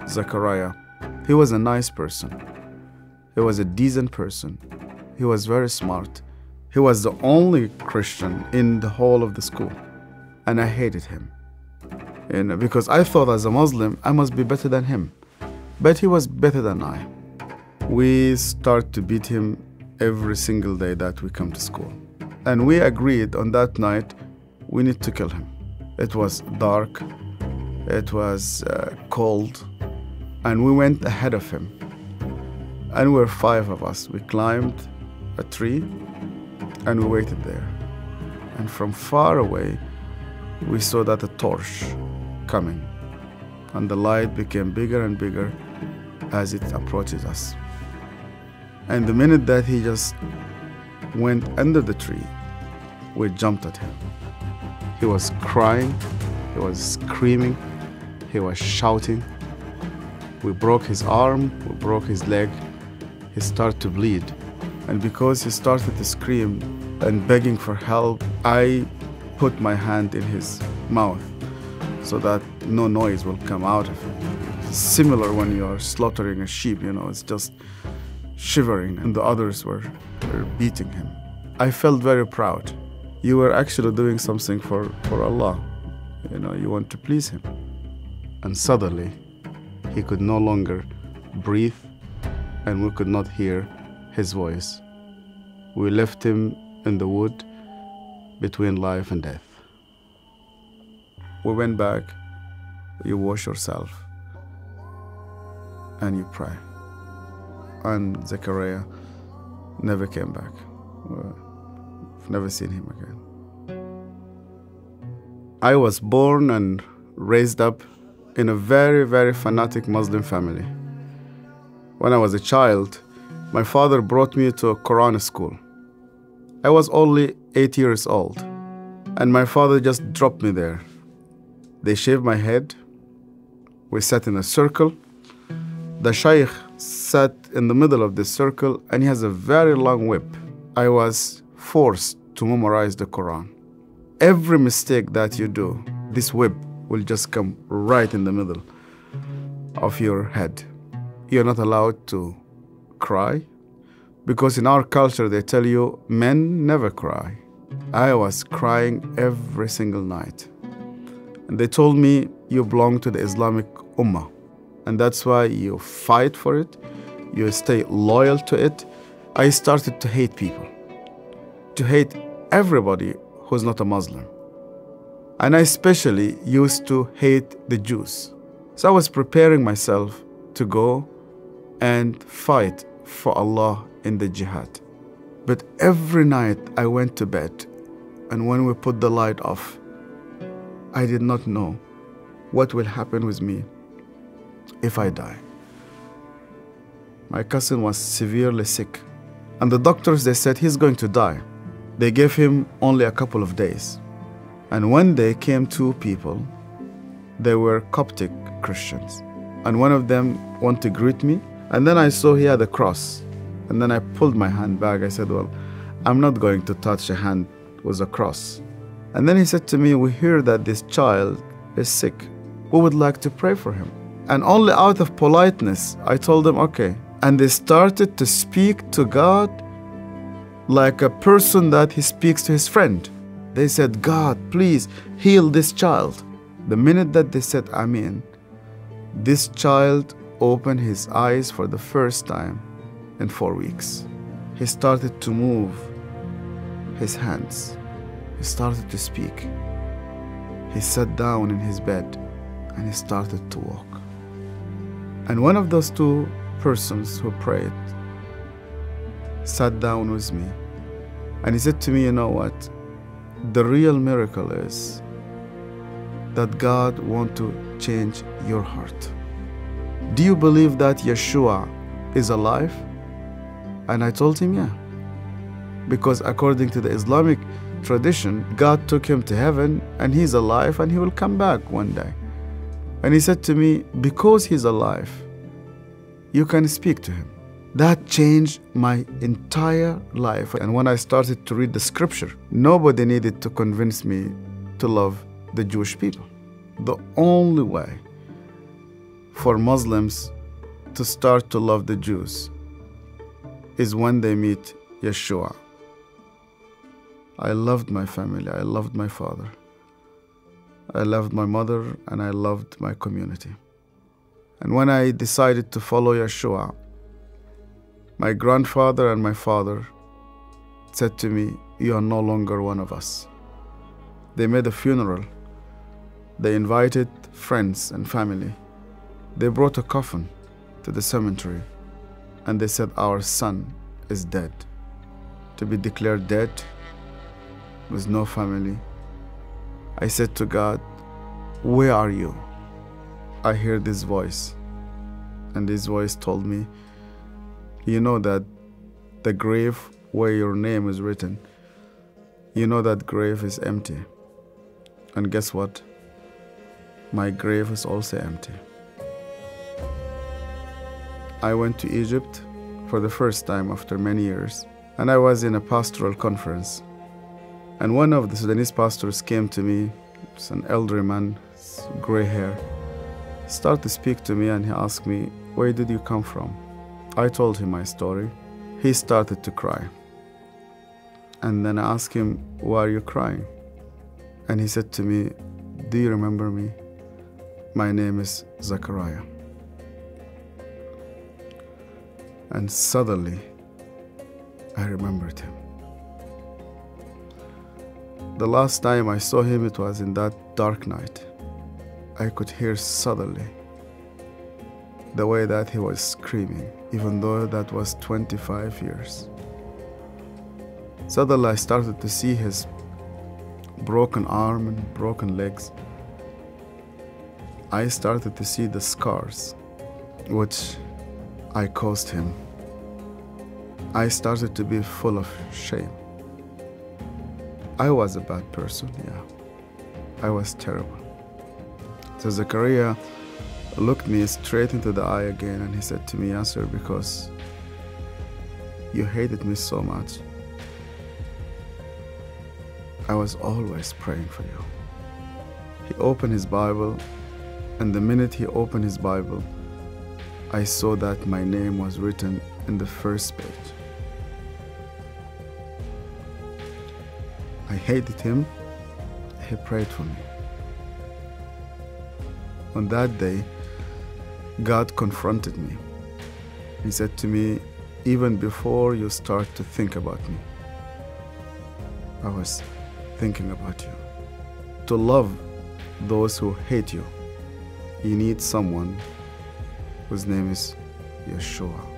Zechariah. He was a nice person. He was a decent person. He was very smart. He was the only Christian in the whole of the school. And I hated him. Because I thought as a Muslim, I must be better than him. But he was better than I. We start to beat him every single day that we come to school. And we agreed on that night, we need to kill him. It was dark. It was cold. And we went ahead of him. And we were 5 of us. We climbed a tree and we waited there. And from far away, we saw that a torch coming. And the light became bigger and bigger as it approaches us. And the minute that he just went under the tree, we jumped at him. He was crying, he was screaming, he was shouting. We broke his arm, we broke his leg. He started to bleed. And because he started to scream and begging for help, I put my hand in his mouth so that no noise will come out of it. Similar when you're slaughtering a sheep, it's just shivering, and the others were beating him. I felt very proud. You were actually doing something for Allah. You want to please him. And suddenly, he could no longer breathe, and we could not hear his voice. We left him in the wood between life and death. We went back, you wash yourself, and you pray. And Zechariah never came back. We've never seen him again. I was born and raised up in a very, very fanatic Muslim family. When I was a child, my father brought me to a Quran school. I was only 8 years old, and my father just dropped me there. They shaved my head. We sat in a circle. The shaykh sat in the middle of this circle, and he has a very long whip. I was forced to memorize the Quran. Every mistake that you do, this whip will just come right in the middle of your head. You're not allowed to cry, because in our culture they tell you men never cry. I was crying every single night. And they told me, you belong to the Islamic Ummah, and that's why you fight for it, you stay loyal to it. I started to hate people, to hate everybody who's not a Muslim. And I especially used to hate the Jews. So I was preparing myself to go and fight for Allah in the jihad. But every night I went to bed, and when we put the light off, I did not know what will happen with me if I die. My cousin was severely sick, and the doctors, they said he's going to die. They gave him only a couple of days. And one day came 2 people. They were Coptic Christians. And one of them wanted to greet me. And then I saw he had a cross. And then I pulled my hand back. I said, well, I'm not going to touch a hand with a cross. And then he said to me, we hear that this child is sick. We would like to pray for him. And only out of politeness, I told them, okay. And they started to speak to God like a person that he speaks to his friend. They said, God, please heal this child. The minute that they said Amen, this child opened his eyes for the first time in 4 weeks. He started to move his hands. He started to speak. He sat down in his bed and he started to walk. And one of those 2 persons who prayed sat down with me and he said to me, you know what? The real miracle is that God wants to change your heart. Do you believe that Yeshua is alive? And I told him, yeah. Because according to the Islamic tradition, God took him to heaven and he's alive and he will come back one day. And he said to me, because he's alive, you can speak to him. That changed my entire life. And when I started to read the scripture, nobody needed to convince me to love the Jewish people. The only way for Muslims to start to love the Jews is when they meet Yeshua. I loved my family, I loved my father, I loved my mother, and I loved my community. And when I decided to follow Yeshua, my grandfather and my father said to me, "You are no longer one of us." They made a funeral. They invited friends and family. They brought a coffin to the cemetery, and they said, "Our son is dead." To be declared dead with no family, I said to God, "Where are you?" I heard this voice, and this voice told me, "You know that the grave where your name is written, you know that grave is empty. And guess what? My grave is also empty." I went to Egypt for the first time after many years, and I was in a pastoral conference. And one of the Sudanese pastors came to me. It's an elderly man, gray hair. He started to speak to me, and he asked me, "Where did you come from?" I told him my story. He started to cry. And then I asked him, "Why are you crying?" And he said to me, "Do you remember me? My name is Zachariah." And suddenly, I remembered him. The last time I saw him, it was in that dark night. I could hear suddenly the way that he was screaming, even though that was 25 years. Suddenly, I started to see his broken arm and broken legs. I started to see the scars which I caused him. I started to be full of shame. I was a bad person, yeah. I was terrible. So Zachariah looked me straight into the eye again, and he said to me, "Yasser, because you hated me so much, I was always praying for you." He opened his Bible, and the minute he opened his Bible, I saw that my name was written in the first page. I hated him. He prayed for me. On that day, God confronted me. He said to me, "Even before you start to think about me, I was thinking about you. To love those who hate you, you need someone whose name is Yeshua."